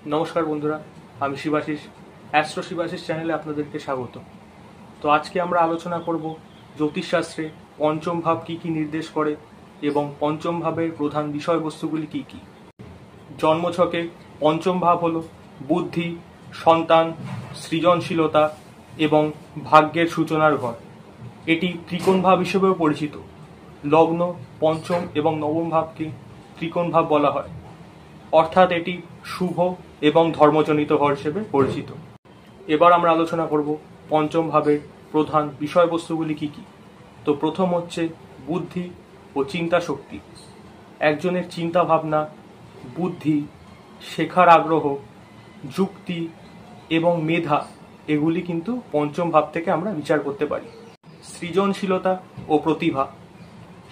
নমস্কার বন্ধুরা, আমি শিবাশিস। অ্যাস্ট্রো শিবাশিস চ্যানেলে আপনাদেরকে স্বাগত। তো আজকে আমরা আলোচনা করব জ্যোতিষশাস্ত্রে পঞ্চম ভাব কী কী নির্দেশ করে এবং পঞ্চম ভাবের প্রধান বিষয়বস্তুগুলি কী কী। জন্মছকে পঞ্চম ভাব হলো বুদ্ধি, সন্তান, সৃজনশীলতা এবং ভাগ্যের সূচনার ঘর। এটি ত্রিকোণ ভাব হিসেবেও পরিচিত। লগ্ন, পঞ্চম এবং নবম ভাবকে ত্রিকোণ ভাব বলা হয়, অর্থাৎ এটি শুভ এবং ধর্মজনিত ঘর হিসেবে পরিচিত। এবার আমরা আলোচনা করব পঞ্চম ভাবের প্রধান বিষয়বস্তুগুলি কী কী। তো প্রথম হচ্ছে বুদ্ধি ও চিন্তা শক্তি। একজনের চিন্তা ভাবনা, বুদ্ধি, শেখার আগ্রহ, যুক্তি এবং মেধা এগুলি কিন্তু পঞ্চম ভাব থেকে আমরা বিচার করতে পারি। সৃজনশীলতা ও প্রতিভা,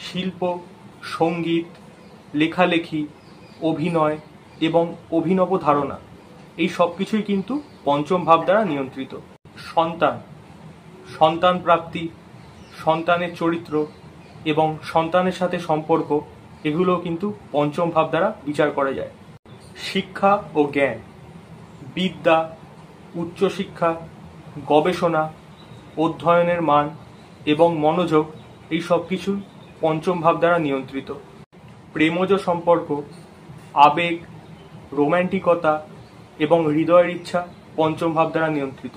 শিল্প, সঙ্গীত, লেখালেখি, অভিনয় এবং অভিনব ধারণা, এই সব কিছুই কিন্তু পঞ্চম ভাব দ্বারা নিয়ন্ত্রিত। সন্তান, সন্তান প্রাপ্তি, সন্তানের চরিত্র এবং সন্তানের সাথে সম্পর্ক, এগুলো কিন্তু পঞ্চম ভাব দ্বারা বিচার করা যায়। শিক্ষা ও জ্ঞান, বিদ্যা, উচ্চশিক্ষা, গবেষণা, অধ্যয়নের মান এবং মনোযোগ, এই সব কিছু পঞ্চম ভাব দ্বারা নিয়ন্ত্রিত। প্রেমজ সম্পর্ক, আবেগ, রোম্যান্টিকতা এবং হৃদয়ের ইচ্ছা পঞ্চম ভাব দ্বারা নিয়ন্ত্রিত।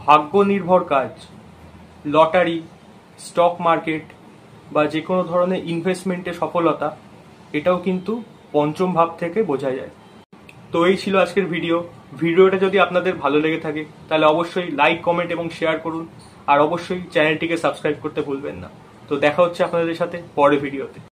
ভাগ্য নির্ভর কাজ, লটারি, স্টক মার্কেট বা যে কোনো ধরনের ইনভেস্টমেন্টে সফলতা, এটাও কিন্তু পঞ্চম ভাব থেকে বোঝা যায়। তো এই ছিল আজকের ভিডিওটা যদি আপনাদের ভালো লেগে থাকে তাহলে অবশ্যই লাইক, কমেন্ট এবং শেয়ার করুন, আর অবশ্যই চ্যানেলটিকে সাবস্ক্রাইব করতে ভুলবেন না। তো দেখা হচ্ছে আপনাদের সাথে পরের ভিডিওতে।